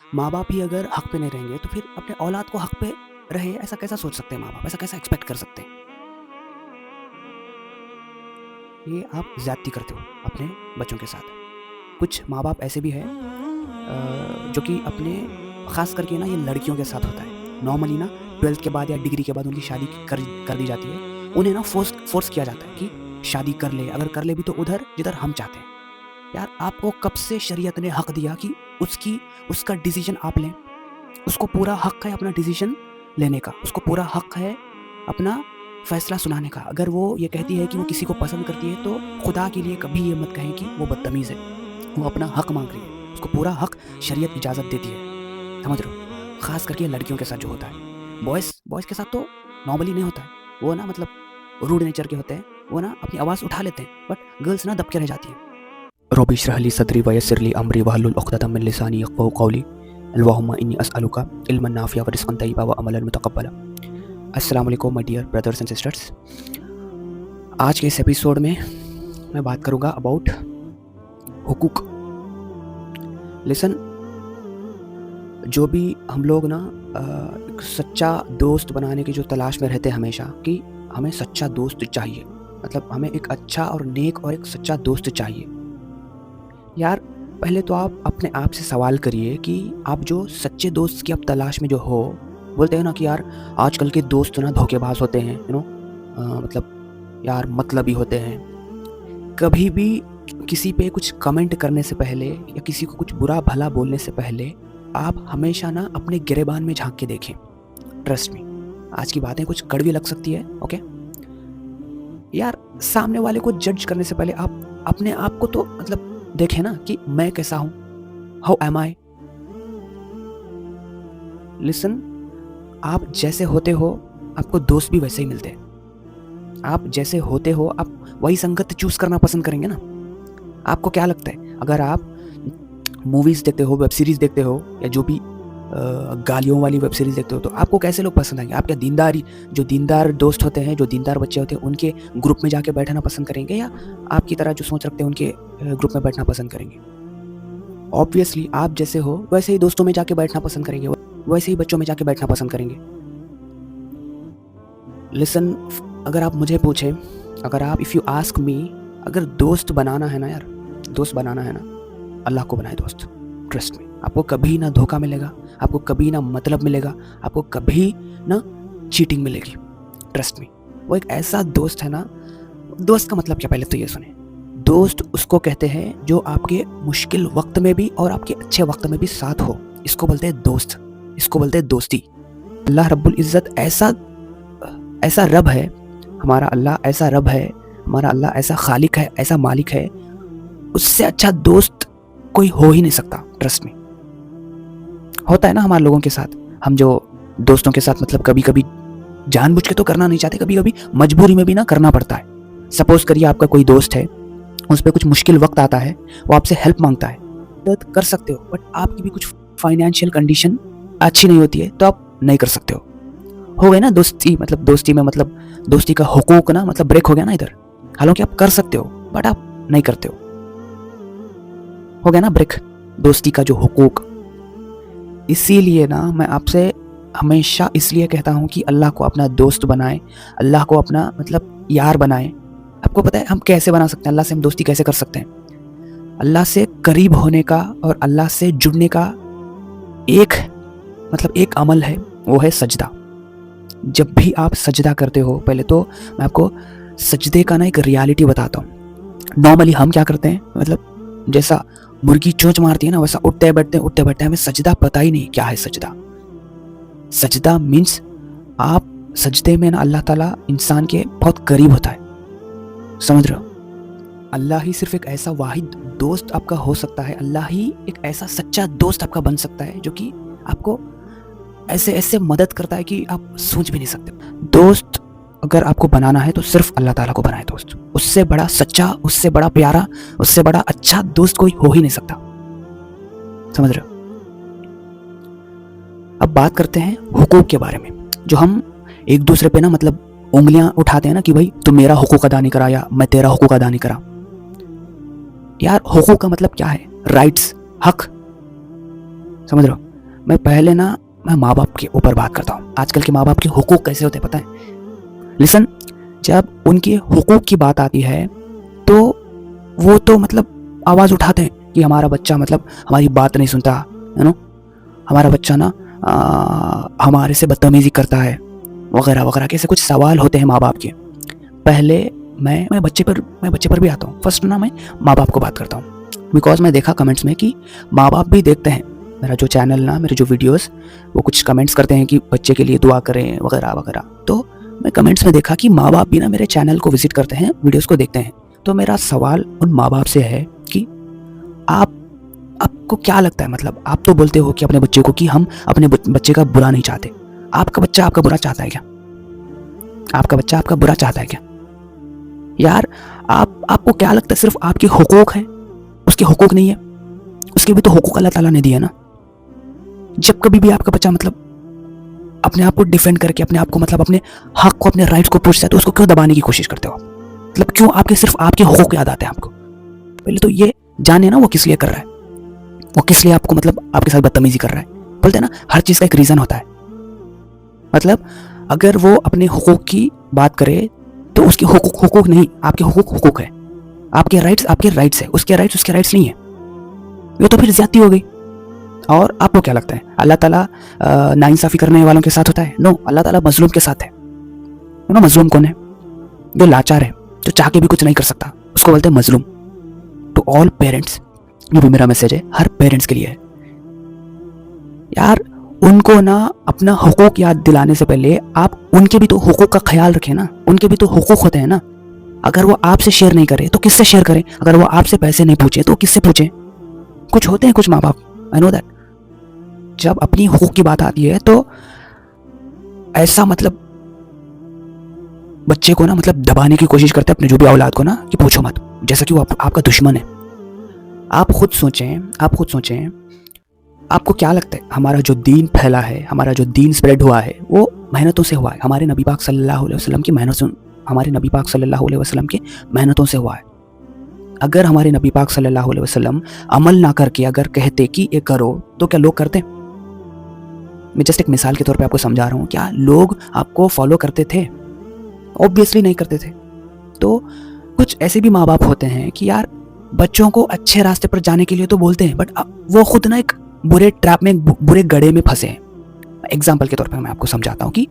माँ बाप ही अगर हक पे नहीं रहेंगे तो फिर अपने औलाद को हक पे रहे ऐसा कैसा सोच सकते हैं माँ बाप? ऐसा कैसा एक्सपेक्ट कर सकते हैं? ये आप ज़्यादती करते हो अपने बच्चों के साथ। कुछ माँ बाप ऐसे भी हैं जो कि अपने ख़ास करके ना ये लड़कियों के साथ होता है। नॉर्मली ना 12th के बाद या डिग्री के बाद उनकी शादी कर दी जाती है। उन्हें ना फ़ोर्स किया जाता है कि शादी कर ले, अगर कर ले भी तो उधर जिधर हम चाहते हैं। यार आपको कब से शरीयत ने हक दिया कि उसका डिसीजन आप लें? उसको पूरा हक है अपना डिसीजन लेने का, उसको पूरा हक है अपना फैसला सुनाने का। अगर वो ये कहती है कि वो किसी को पसंद करती है तो खुदा के लिए कभी ये मत कहें कि वो बदतमीज़ है, वो अपना हक मांग रही है, उसको पूरा हक शरीयत इजाज़त देती है। समझ रहे हो? ख़ास करके लड़कियों के साथ जो होता है। बॉयज़ के साथ तो नॉर्मली नहीं होता है, वो ना मतलब रूड नेचर के होते हैं, वो ना अपनी आवाज़ उठा लेते हैं, बट गर्ल्स ना दब के रह जाती हैं। रब्बि इश्रह ली सदरी वयस्सिर ली अमरी वहलुल उक़दतम मिन लिसानी यफ़क़हू क़ौली अल्लाहुम्मा इन्नी अस्अलुका इल्मन नाफ़िअ व रिज़्क़न तय्यबा व अमलन मुतक़ब्बला। अस्सलाम वालेकुम my dear brothers and sisters. आज के इस एपिसोड में मैं बात करूँगा अबाउट हुकूक। लिसन, जो भी हम लोग ना एक सच्चा दोस्त बनाने की जो तलाश में रहते हैं हमेशा कि हमें सच्चा दोस्त चाहिए, मतलब हमें एक अच्छा और नेक और एक सच्चा दोस्त चाहिए। यार पहले तो आप अपने आप से सवाल करिए कि आप जो सच्चे दोस्त की आप तलाश में जो हो, बोलते हैं ना कि यार आजकल के दोस्त ना धोखेबाज होते हैं, मतलब यार मतलबी होते हैं। कभी भी किसी पे कुछ कमेंट करने से पहले या किसी को कुछ बुरा भला बोलने से पहले आप हमेशा ना अपने गिरेबान में झांक के देखें। ट्रस्ट मी, आज की बातें कुछ कड़वी लग सकती है, ओके? यार सामने वाले को जज करने से पहले आप अपने आप को तो मतलब देखें ना कि मैं कैसा हूं, हाउ एम आई। लिसन, आप जैसे होते हो आपको दोस्त भी वैसे ही मिलते हैं। आप जैसे होते हो आप वही संगत चूज करना पसंद करेंगे ना। आपको क्या लगता है, अगर आप मूवीज देखते हो, वेब सीरीज देखते हो या जो भी गालियों वाली वेब सीरीज देखते हो तो आपको कैसे लोग पसंद आएंगे? आप क्या दीनदार दोस्त होते हैं, जो दीनदार बच्चे होते हैं, उनके ग्रुप में जाके बैठना पसंद करेंगे या आपकी तरह जो सोच रखते हैं उनके ग्रुप में बैठना पसंद करेंगे? ऑब्वियसली आप जैसे हो वैसे ही दोस्तों में जाके बैठना पसंद करेंगे, वैसे ही बच्चों में जाके बैठना पसंद करेंगे। लिसन, अगर आप मुझे पूछे, अगर आप इफ़ यू आस्क मी, अगर दोस्त बनाना है ना यार, दोस्त बनाना है ना, अल्लाह को बनाए दोस्त। ट्रस्ट मी, आपको कभी ना धोखा मिलेगा, आपको कभी ना मतलब मिलेगा, आपको कभी ना चीटिंग मिलेगी। ट्रस्ट मी, वो एक ऐसा दोस्त है ना। दोस्त का मतलब क्या, पहले तो ये सुने। दोस्त उसको कहते हैं जो आपके मुश्किल वक्त में भी और आपके अच्छे वक्त में भी साथ हो, इसको बोलते हैं दोस्त, इसको बोलते हैं दोस्ती। अल्लाह रब्बुल इज़्ज़त ऐसा रब है, हमारा अल्लाह ऐसा रब है, हमारा अल्लाह ऐसा खालिक है, ऐसा मालिक है, उससे अच्छा दोस्त कोई हो ही नहीं सकता। ट्रस्ट में होता है ना हमारे लोगों के साथ, हम जो दोस्तों के साथ मतलब कभी कभी जानबूझ के तो करना नहीं चाहते, कभी कभी मजबूरी में भी ना करना पड़ता है। सपोज करिए आपका कोई दोस्त है, उस पर कुछ मुश्किल वक्त आता है, वो आपसे हेल्प मांगता है, मदद कर सकते हो, बट आपकी भी कुछ फाइनेंशियल कंडीशन अच्छी नहीं होती है तो आप नहीं कर सकते हो गए ना दोस्ती, मतलब दोस्ती में मतलब दोस्ती का हुकूक ना मतलब ब्रेक हो गया ना इधर। हालांकि आप कर सकते हो बट आप नहीं करते हो गया ना ब्रेक दोस्ती का जो हुकूक। इसीलिए ना मैं आपसे हमेशा इसलिए कहता हूँ कि अल्लाह को अपना दोस्त बनाए, अल्लाह को अपना मतलब यार बनाए। आपको पता है हम कैसे बना सकते हैं, अल्लाह से हम दोस्ती कैसे कर सकते हैं? अल्लाह से करीब होने का और अल्लाह से जुड़ने का एक अमल है, वो है सजदा। जब भी आप सजदा करते हो, पहले तो मैं आपको सजदे का ना एक रियलिटी बताता हूँ। नॉर्मली हम क्या करते हैं, मतलब जैसा मुर्गी चोंच मारती है ना, वैसा उठते बैठते हमें सजदा पता ही नहीं क्या है सजदा। सजदा मीन्स आप सजदे में ना अल्लाह ताला इंसान के बहुत करीब होता है, समझ रहे हो? अल्लाह ही सिर्फ एक ऐसा वाहिद दोस्त आपका हो सकता है, अल्लाह ही एक ऐसा सच्चा दोस्त आपका बन सकता है जो कि आपको ऐसे मदद करता है कि आप सोच भी नहीं सकते। दोस्त अगर आपको बनाना है तो सिर्फ अल्लाह ताला को बनाए दोस्त। उससे बड़ा सच्चा, उससे बड़ा प्यारा, उससे बड़ा अच्छा दोस्त कोई हो ही नहीं सकता, समझ रहे हो? अब बात करते हैं हुकूक के बारे में, जो हम एक दूसरे पे ना मतलब उंगलियां उठाते हैं ना कि भाई तुम मेरा हुकूक अदा नहीं करा या मैं तेरा हुकूक अदा नहीं करा। यार हुकूक का मतलब क्या है? राइट्स, हक, समझ रहे हो? पहले ना मैं माँ बाप के ऊपर बात करता हूँ। आजकल के माँ बाप के हुकूक कैसे होते हैं पता है? लिसन, जब उनके हुकूक की बात आती है तो वो तो मतलब आवाज़ उठाते हैं कि हमारा बच्चा मतलब हमारी बात नहीं सुनता, है ना, हमारा बच्चा ना हमारे से बदतमीज़ी करता है वगैरह वगैरह के ऐसे कुछ सवाल होते हैं माँ बाप के। पहले मैं बच्चे पर भी आता हूँ। फर्स्ट ना मैं माँ बाप को बात करता हूँ, बिकॉज मैं देखा कमेंट्स में कि माँ बाप भी देखते हैं मेरा जो चैनल ना, मेरे जो वीडियोस, वो कुछ कमेंट्स करते हैं कि बच्चे के लिए दुआ करें वगैरह वगैरह। तो मैं कमेंट्स में देखा कि माँ बाप भी ना मेरे चैनल को विजिट करते हैं, वीडियोस को देखते हैं। तो मेरा सवाल उन माँ बाप से है कि आपको क्या लगता है, मतलब आप तो बोलते हो कि अपने बच्चे को कि हम अपने बच्चे का बुरा नहीं चाहते, आपका बच्चा आपका बुरा चाहता है क्या? आपका बच्चा आपका बुरा चाहता है क्या? यार आपको क्या लगता है सिर्फ आपके हुकूक है? उसके हुकूक नहीं है, उसके भी तो हुकूक अल्लाह ताला ने दिया ना। जब कभी भी आपका बच्चा मतलब अपने आप को डिफेंड करके अपने आप को मतलब अपने हक को, अपने राइट्स को पूछता है, तो उसको क्यों दबाने की कोशिश करते हो? मतलब क्यों आपके सिर्फ आपके हुकूक याद आते हैं आपको? पहले तो ये जाने ना वो किस लिए कर रहा है, वो किस लिए आपको मतलब आपके साथ बदतमीजी कर रहा है। बोलते हैं ना हर चीज़ का एक रीज़न होता है। मतलब अगर वो अपने हुकूक की बात करे तो उसके हुकूक नहीं, आपके हुकूक है, आपके राइट्स है, उसके राइट्स नहीं है। ये तो फिर ज्यादती हो गई। और आपको क्या लगता है अल्लाह ताला नाइंसाफी करने वालों के साथ होता है? नो, अल्लाह ताला मजलूम के साथ है। ना मजलूम कौन है? जो लाचार है, जो चाह के भी कुछ नहीं कर सकता, उसको बोलते हैं मजलूम। टू ऑल पेरेंट्स, ये भी मेरा मैसेज है, हर पेरेंट्स के लिए है। यार उनको ना अपना हुकूक याद दिलाने से पहले आप उनके भी तो हुकूक का ख्याल रखें ना। उनके भी तो हुकूक होते हैं ना। अगर वो आपसे शेयर नहीं करे तो किससे शेयर करें? अगर वो आपसे पैसे नहीं पूछे तो किससे पूछे? कुछ होते हैं कुछ माँ बाप, आई नो दैट, जब अपनी हुकूक की बात आती है तो ऐसा मतलब बच्चे को ना मतलब दबाने की कोशिश करते हैं अपने जो भी औलाद को ना, कि पूछो मत, जैसा कि वो आपका दुश्मन है। आप खुद सोचें, आपको क्या लगता है हमारा जो दीन फैला है, हमारा जो दीन स्प्रेड हुआ है, वो मेहनतों से हुआ है। हमारे नबी पाक सल्लल्लाहु अलैहि वसल्लम की मेहनतों, हमारे नबी पाक सल्लल्लाहु अलैहि वसल्लम के मेहनतों से हुआ है। अगर हमारे नबी पाक सल्लल्लाहु अलैहि वसल्लम अमल ना करके अगर कहते कि ये करो, तो क्या लोग करते? मैं जस्ट एक मिसाल के तौर पे आपको समझा रहा हूँ। क्या लोग आपको फॉलो करते थे? ऑब्वियसली नहीं करते थे। तो कुछ ऐसे भी माँ बाप होते हैं कि यार बच्चों को अच्छे रास्ते पर जाने के लिए तो बोलते हैं, बट वो खुद ना एक बुरे ट्रैप में, बुरे गड्ढे में फंसे हैं। एग्जाम्पल के तौर पर मैं आपको समझाता हूँ कि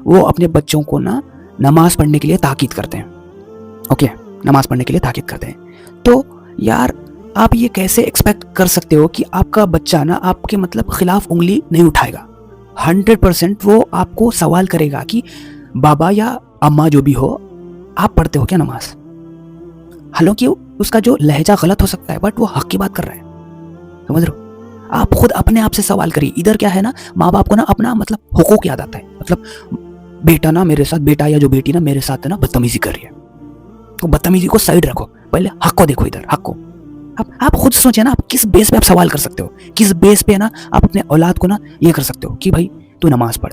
वो अपने बच्चों को ना नमाज पढ़ने के लिए ताकीद करते हैं। ओके, नमाज पढ़ने के लिए ताकीद करते हैं। तो यार आप ये कैसे एक्सपेक्ट कर सकते हो कि आपका बच्चा ना आपके मतलब खिलाफ उंगली नहीं उठाएगा? 100% वो आपको सवाल करेगा कि बाबा या अम्मा जो भी हो, आप पढ़ते हो क्या नमाज? हालांकि उसका जो लहजा गलत हो सकता है, बट वो हक की बात कर रहा है, समझ रहे हो? आप खुद अपने आप से सवाल करिए। इधर क्या है ना, माँ बाप को ना अपना मतलब हुकूक याद आता है। मतलब बेटा ना मेरे साथ, बेटा या जो बेटी ना मेरे साथ ना बदतमीजी कर रही है, तो बदतमीजी को साइड रखो, पहले हक को देखो, इधर हक को। आप खुद सोचिए ना, आप किस बेस पे आप सवाल कर सकते हो, किस बेस पे ना आप अपने औलाद को ना ये कर सकते हो कि भाई तू नमाज पढ़।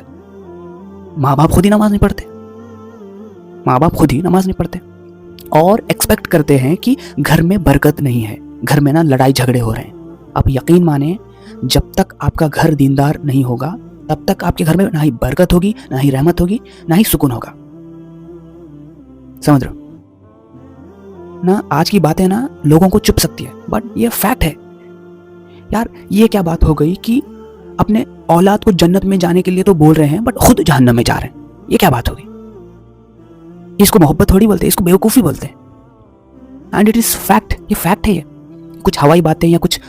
माँ बाप खुद ही नमाज नहीं पढ़ते, माँ बाप खुद ही नमाज नहीं पढ़ते और एक्सपेक्ट करते हैं कि घर में बरकत नहीं है, घर में ना लड़ाई झगड़े हो रहे हैं। आप यकीन माने, जब तक आपका घर दीनदार नहीं होगा तब तक आपके घर में ना ही बरकत होगी, ना ही रहमत होगी, ना ही सुकून होगा। समझ रहे हो ना? आज की बातें ना लोगों को चुप सकती है, बट ये फैक्ट है यार। ये क्या बात हो गई कि अपने औलाद को जन्नत में जाने के लिए तो बोल रहे हैं, बट खुद जहन्नम में जा रहे हैं। ये क्या बात हो गई? इसको मोहब्बत थोड़ी बोलते हैं, इसको बेवकूफ़ी बोलते हैं। एंड इट इज़ फैक्ट, ये फैक्ट है। ये कुछ हवाई बातें या कुछ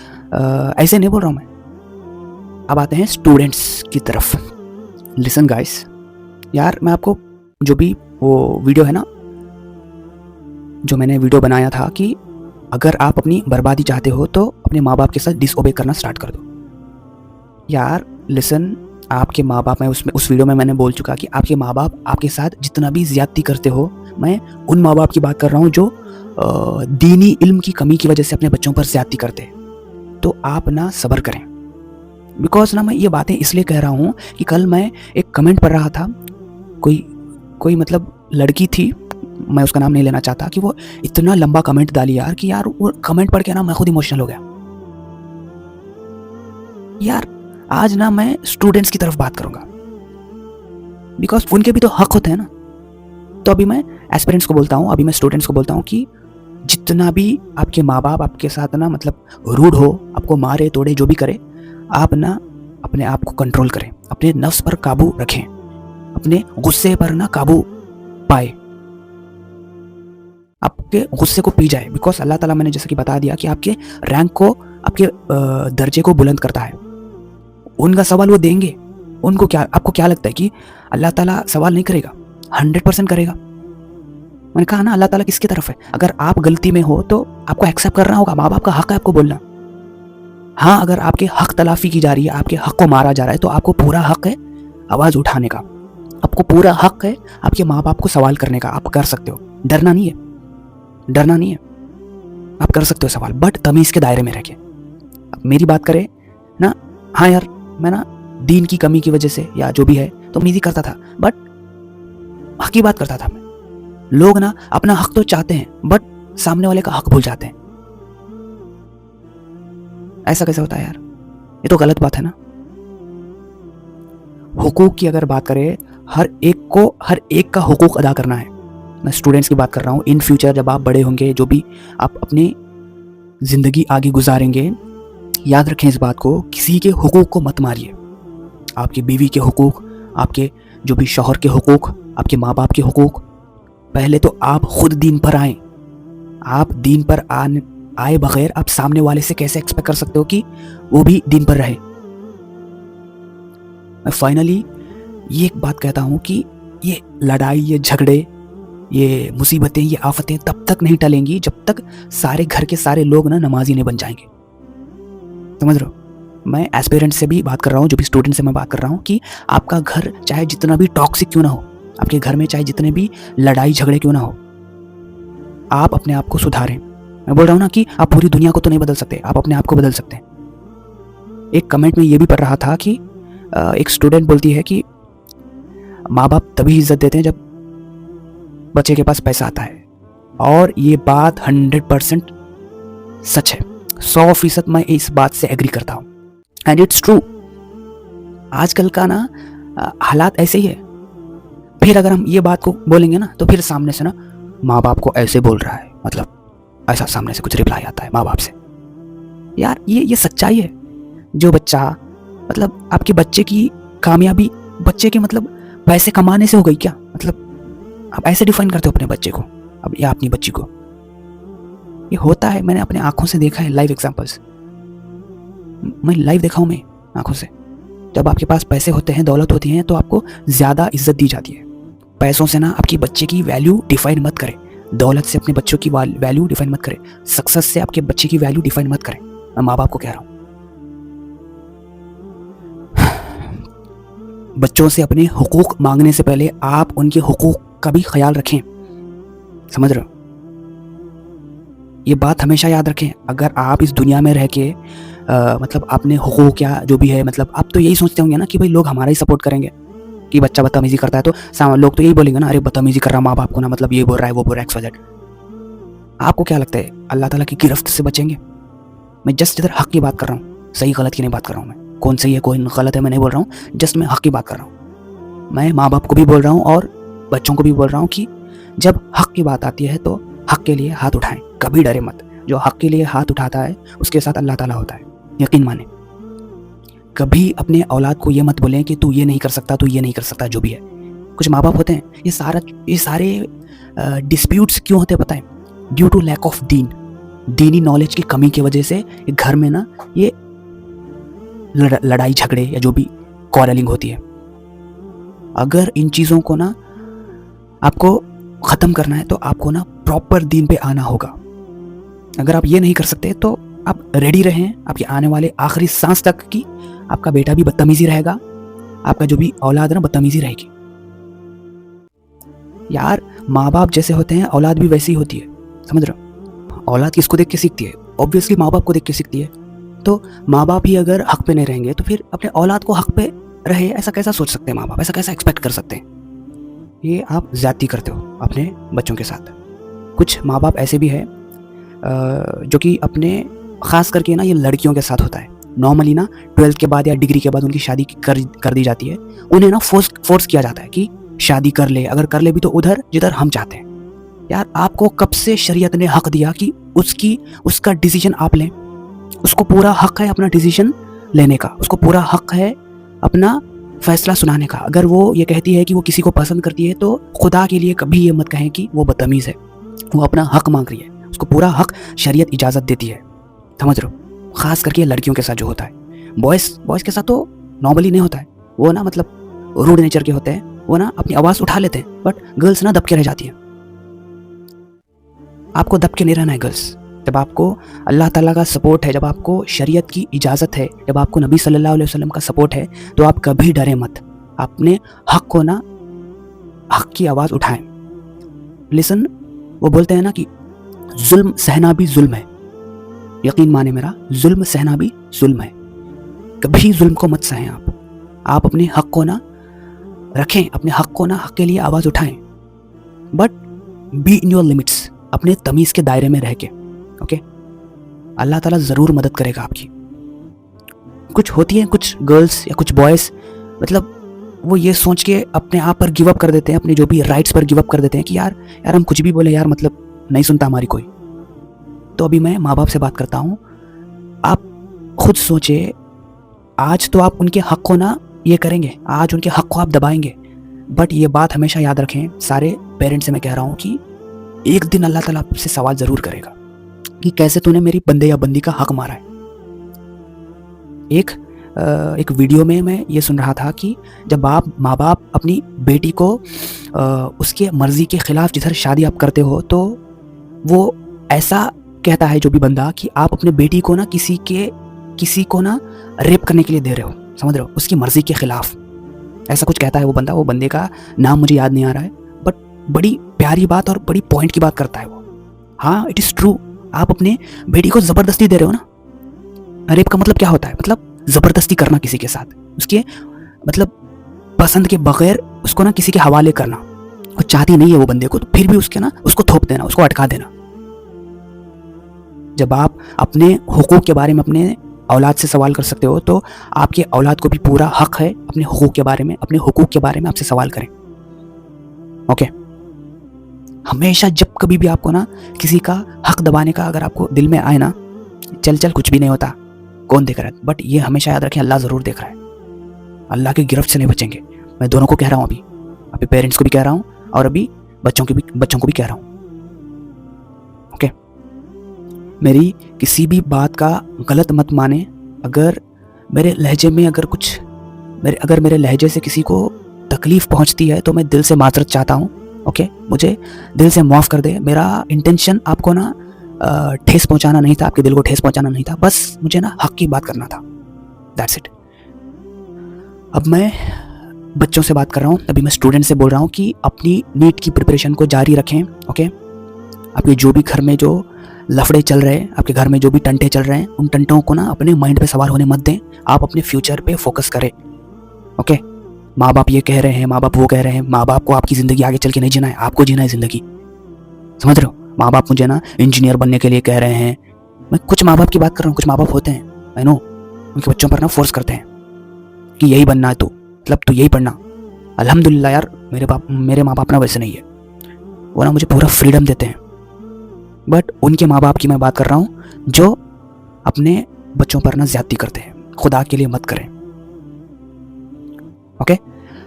ऐसे नहीं बोल रहा हूँ मैं। अब आते हैं स्टूडेंट्स की तरफ। लिसन गाइस, यार मैं आपको जो भी वो वीडियो है ना, जो मैंने वीडियो बनाया था कि अगर आप अपनी बर्बादी चाहते हो तो अपने माँ बाप के साथ डिसओबे करना स्टार्ट कर दो। यार लिसन, आपके माँ बाप, मैं उस वीडियो में मैंने बोल चुका कि आपके माँ बाप आपके साथ जितना भी ज्यादती करते हो, मैं उन माँ बाप की बात कर रहा हूँ जो दीनी इल्म की कमी की वजह से अपने बच्चों पर ज्यादती करते हैं। तो आप ना सब्र करें, बिकॉज ना मैं ये बातें इसलिए कह रहा हूँ कि कल मैं एक कमेंट पढ़ रहा था, कोई मतलब लड़की थी, मैं उसका नाम नहीं लेना चाहता, कि वो इतना लंबा कमेंट डाली यार कि यार वो कमेंट पढ़ के ना मैं खुद इमोशनल हो गया। यार आज ना मैं स्टूडेंट्स की तरफ बात करूँगा, बिकॉज़ उनके भी तो हक होते हैं ना। तो अभी मैं एस्पिरेंट्स को बोलता हूँ, अभी मैं स्टूडेंट्स को बोलता हूँ कि जितना भी आपके माँ-बाप आपके साथ ना मतलब रूड हो, आपको मारे, तोड़े, जो भी करे, आप ना अपने आप को कंट्रोल करें, अपने नफ्स पर काबू रखें, अपने गुस्से पर ना काबू पाएँ। आपके गुस्से को पी जाए, बिकॉज़ अल्लाह ताला मैंने जैसे कि बता दिया कि आपके रैंक को, आपके दर्जे को बुलंद करता है। उनका सवाल वो देंगे। उनको क्या, आपको क्या लगता है कि अल्लाह ताला सवाल नहीं करेगा? 100% करेगा। मैंने कहा ना, अल्लाह ताला किसकी तरफ है? अगर आप गलती में हो तो आपको एक्सेप्ट करना होगा, माँ-बाप का हक है आपको बोलना। हाँ, अगर आपके हक तलाफ़ी की जा रही है, आपके हक को मारा जा रहा है, तो आपको पूरा हक है आवाज़ उठाने का। आपको पूरा हक है आपके माँ-बाप को सवाल करने का। आप कर सकते हो, डरना नहीं है, डरना नहीं है। आप कर सकते हो सवाल, बट तमीज़ के दायरे में रह के। अब मेरी बात करें ना, हाँ यार, मैं ना दीन की कमी की वजह से या जो भी है तो तमीज़ ही करता था, बट हक की बात करता था मैं। लोग ना अपना हक तो चाहते हैं, बट सामने वाले का हक भूल जाते हैं। ऐसा कैसे होता है यार? ये तो गलत बात है ना। हुकूक की अगर बात करें, हर एक का हुकूक अदा करना है। मैं स्टूडेंट्स की बात कर रहा हूँ। इन फ्यूचर जब आप बड़े होंगे, जो भी आप अपनी ज़िंदगी आगे गुजारेंगे, याद रखें इस बात को, किसी के हुकूक को मत मारिए। आपकी बीवी के हुकूक, आपके जो भी शौहर के हुकूक, आपके माँ बाप के हुकूक, पहले तो आप खुद दीन पर आएँ। आप दीन पर आए बगैर आप सामने वाले से कैसे एक्सपेक्ट कर सकते हो कि वो भी दीन पर रहे? मैं फाइनली ये एक बात कहता हूँ कि ये लड़ाई, ये झगड़े, ये मुसीबतें, ये आफतें तब तक नहीं टलेंगी जब तक सारे घर के सारे लोग ना नमाजी नहीं बन जाएंगे। समझ रहे हो? मैं एस्पिरेंट से भी बात कर रहा हूँ, जो भी स्टूडेंट से मैं बात कर रहा हूँ कि आपका घर चाहे जितना भी टॉक्सिक क्यों ना हो, आपके घर में चाहे जितने भी लड़ाई झगड़े क्यों ना हो, आप अपने आप को सुधारें। मैं बोल रहा हूँ ना कि आप पूरी दुनिया को तो नहीं बदल सकते, आप अपने आप को बदल सकते हैं। एक कमेंट में ये भी पढ़ रहा था कि एक स्टूडेंट बोलती है कि माँ बाप तभी इज्जत देते हैं जब बच्चे के पास पैसा आता है, और ये बात 100% सच है। 100% मैं इस बात से एग्री करता हूँ, एंड इट्स ट्रू। आजकल का ना हालात ऐसे ही है। फिर अगर हम ये बात को बोलेंगे ना, तो फिर सामने से ना माँ बाप को ऐसे बोल रहा है, मतलब ऐसा सामने से कुछ रिप्लाई आता है माँ बाप से। यार ये सच्चाई है। जो बच्चा, मतलब आपके बच्चे की कामयाबी बच्चे के मतलब पैसे कमाने से हो गई क्या? मतलब आप ऐसे डिफाइन करते हो अपने बच्चे को अब, या अपनी बच्ची को? ये होता है, मैंने अपने आंखों से देखा है, लाइव एग्जांपल्स। मैं लाइव देखा हूँ मैं आंखों से। जब आपके पास पैसे होते हैं, दौलत होती है, तो आपको ज़्यादा इज्जत दी जाती है। पैसों से ना आपकी बच्चे की वैल्यू डिफाइन मत करें, दौलत से अपने बच्चों की वैल्यू डिफाइन मत करें, सक्सेस से आपके बच्चे की वैल्यू डिफाइन मत करें। मैं माँ बाप को कह रहा हूँ, बच्चों से अपने हुकूक मांगने से पहले आप उनके हुकूक का भी ख्याल रखें। समझ रहे हो? ये बात हमेशा याद रखें। अगर आप इस दुनिया में रह के मतलब अपने हुकूक या जो भी है, मतलब आप तो यही सोचते होंगे ना कि भाई लोग हमारा ही सपोर्ट करेंगे, कि बच्चा बदतमीजी करता है तो लोग तो यही बोलेंगे ना, अरे बदतमीजी कर रहा माँ बाप को ना, मतलब ये बोल रहा है, वो बोल रहा है, XYZ। आपको क्या लगता है अल्लाह ताला की गिरफ्त से बचेंगे? मैं जस्ट इधर हक की बात कर रहा हूँ, सही गलत की नहीं बात कर रहा हूँ। मैं कौन सही है कौन गलत है मैं नहीं बोल रहा हूँ, जस्ट मैं हक की बात कर रहा हूँ। मैं माँ बाप को भी बोल रहा हूँ और बच्चों को भी बोल रहा हूँ कि जब हक की बात आती है तो हक के लिए हाथ उठाएं, कभी डरे मत। जो हक के लिए हाथ उठाता है उसके साथ अल्लाह ताला होता है, यकीन माने। कभी अपने औलाद को ये मत बोलें कि तू ये नहीं कर सकता, तू ये नहीं कर सकता। जो भी है, कुछ माँ बाप होते हैं, ये सारे डिस्प्यूट्स क्यों होते हैं पता है? ड्यू टू लैक ऑफ दीनी नॉलेज की कमी की वजह से घर में ना ये लड़ाई झगड़े या जो भी क्वारलिंग होती है। अगर इन चीज़ों को ना आपको ख़त्म करना है तो आपको ना प्रॉपर दीन पे आना होगा। अगर आप ये नहीं कर सकते तो आप रेडी रहें, आपके आने वाले आखिरी सांस तक की आपका बेटा भी बदतमीजी रहेगा, आपका जो भी औलाद है ना बदतमीजी रहेगी। यार माँ बाप जैसे होते हैं औलाद भी वैसी ही होती है, समझ रहे हो? औलाद किसको देख के सीखती है? ऑब्वियसली माँ बाप को देख के सीखती है। तो माँ बाप ही अगर हक पे नहीं रहेंगे तो फिर अपने औलाद को हक पे रहे ऐसा कैसा सोच सकते हैं माँ बाप? ऐसा कैसा एक्सपेक्ट कर सकते हैं? ये आप ज़्यादती करते हो अपने बच्चों के साथ। कुछ माँ बाप ऐसे भी हैं जो कि अपने ख़ास करके ना ये लड़कियों के साथ होता है, नॉर्मली ना 12th के बाद या डिग्री के बाद उनकी शादी कर दी जाती है। उन्हें ना फोर्स किया जाता है कि शादी कर ले, अगर कर ले भी तो उधर जिधर हम चाहते हैं। यार आपको कब से शरीयत ने हक दिया कि उसका डिसीजन आप लें? उसको पूरा हक है अपना डिसीजन लेने का, उसको पूरा हक है अपना फैसला सुनाने का। अगर वो ये कहती है कि वो किसी को पसंद करती है तो खुदा के लिए कभी ये मत कहें कि वो बदतमीज़ है, वो अपना हक मांग रही है, उसको पूरा हक शरीयत इजाज़त देती है। समझ रहे हो? ख़ास करके लड़कियों के साथ जो होता है। बॉयज़ के साथ तो नॉर्मली नहीं होता है, वो ना मतलब रूड नेचर के होते हैं, वो ना अपनी आवाज़ उठा लेते हैं, बट गर्ल्स ना दब के रह जाती हैं। आपको दब के नहीं रहना है गर्ल्स। जब आपको अल्लाह ताला का सपोर्ट है, जब आपको शरीयत की इजाज़त है, जब आपको नबी सल्लल्लाहु अलैहि वसल्लम का सपोर्ट है, तो आप कभी डरे मत। अपने हक को ना, हक की आवाज़ उठाएं। लिसन, वो बोलते हैं ना कि जुल्म सहना भी जुल्म है। यकीन माने मेरा, जुल्म सहना भी जुल्म है। कभी जुल्म को मत सहें आप अपने हक को ना रखें, अपने हक को ना, हक के लिए आवाज़ उठाएं, but be in your limits, अपने तमीज़ के दायरे में रह के। ओके, अल्लाह ताला ज़रूर मदद करेगा आपकी। कुछ होती हैं कुछ गर्ल्स या कुछ बॉयज़, मतलब वो ये सोच के अपने आप पर गिव अप कर देते हैं, अपने जो भी राइट्स पर गिव अप कर देते हैं कि यार हम कुछ भी बोले यार, मतलब नहीं सुनता हमारी कोई। तो अभी मैं माँ बाप से बात करता हूँ, आप खुद सोचे, आज तो आप उनके हक को ना ये करेंगे, आज उनके हक को आप दबाएंगे, बट ये बात हमेशा याद रखें, सारे पेरेंट्स से मैं कह रहा हूँ कि एक दिन अल्लाह ताला आपसे सवाल ज़रूर करेगा कि कैसे तूने मेरी बंदे या बंदी का हक मारा है। एक वीडियो में मैं ये सुन रहा था कि जब माँ बाप अपनी बेटी को उसके मर्ज़ी के ख़िलाफ़ जिधर शादी आप करते हो, तो वो ऐसा कहता है जो भी बंदा कि आप अपने बेटी को ना किसी को ना रेप करने के लिए दे रहे हो। समझ रहे हो? उसकी मर्ज़ी के ख़िलाफ़ ऐसा कुछ कहता है वो बंदा। वो बंदे का नाम मुझे याद नहीं आ रहा है, बट बड़ी प्यारी बात और बड़ी पॉइंट की बात करता है वो। हाँ, इट इज़ ट्रू, आप अपने बेटी को ज़बरदस्ती दे रहे हो ना। रेप का मतलब क्या होता है? मतलब ज़बरदस्ती करना किसी के साथ, उसके मतलब पसंद के बगैर उसको ना किसी के हवाले करना। वो चाहती नहीं है वो बंदे को, तो फिर भी उसको थोप देना, उसको अटका देना। जब आप अपने हुकूक के बारे में अपने औलाद से सवाल कर सकते हो, तो आपके औलाद को भी पूरा हक है अपने हुकूक के बारे में, अपने हुकूक के बारे में आपसे सवाल करें। ओके, हमेशा जब कभी भी आपको ना किसी का हक दबाने का अगर आपको दिल में आए ना, चल कुछ भी नहीं होता, कौन देख रहा है, बट ये हमेशा याद रखें, अल्लाह ज़रूर देख रहा है। अल्लाह की गिरफ्त से नहीं बचेंगे। मैं दोनों को कह रहा हूँ, अभी पेरेंट्स को भी कह रहा हूँ और अभी बच्चों को भी कह रहा हूँ। ओके, मेरी किसी भी बात का गलत मत माने। अगर मेरे लहजे में अगर मेरे लहजे से किसी को तकलीफ़ पहुँचती है तो मैं दिल से माज़रत चाहता हूँ। ओके, मुझे दिल से माफ़ कर दे। मेरा इंटेंशन आपको ना ठेस पहुंचाना नहीं था, आपके दिल को ठेस पहुंचाना नहीं था, बस मुझे ना हक की बात करना था। That's it. अब मैं बच्चों से बात कर रहा हूँ, अभी मैं स्टूडेंट से बोल रहा हूँ कि अपनी नीट की प्रिपरेशन को जारी रखें। ओके, आपके जो भी घर में जो लफड़े चल रहे हैं, आपके घर में जो भी टंटे चल रहे हैं, उन टंटों को ना अपने माइंड पे सवार होने मत दें। आप अपने फ्यूचर पे फोकस करें। ओके, माँ बाप ये कह रहे हैं, माँ बाप वो कह रहे हैं, माँ बाप को आपकी ज़िंदगी आगे चल के नहीं जीना है, आपको जीना है ज़िंदगी। समझ रहे हो? माँ बाप मुझे ना इंजीनियर बनने के लिए कह रहे हैं। मैं कुछ माँ बाप की बात कर रहा हूँ, कुछ माँ बाप होते हैं, आई नो, उनके बच्चों पर ना फोर्स करते हैं कि यही बनना है तो, मतलब तू यही पढ़ना। अल्हम्दुलिल्लाह यार, मेरे माँ बाप ना वैसे नहीं है, वो ना मुझे पूरा फ्रीडम देते हैं। बट उनके माँ बाप की मैं बात कर रहा हूँ जो अपने बच्चों पर ना ज़्यादती करते हैं। खुदा के लिए मत करें। ओके,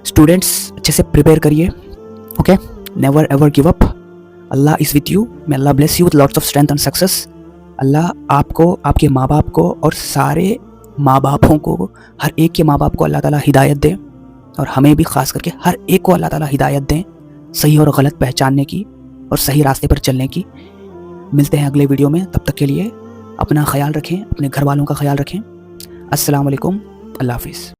स्टूडेंट्स अच्छे से प्रिपेयर करिए। Okay, never ever give up. Allah is with you. May Allah bless you with lots of strength and success. Allah आपको, आपके माँ बाप को और सारे माँ बापों को, हर एक के माँ बाप को अल्लाह ताला हिदायत दे, और हमें भी ख़ास करके हर एक को अल्लाह ताला हिदायत दें सही और गलत पहचानने की और सही रास्ते पर चलने की। मिलते हैं अगले वीडियो में, तब तक के लिए अपना ख्याल रखें, अपने घर वालों का ख्याल रखें। अस्सलाम वालेकुम, अल्लाह हाफ़िज़।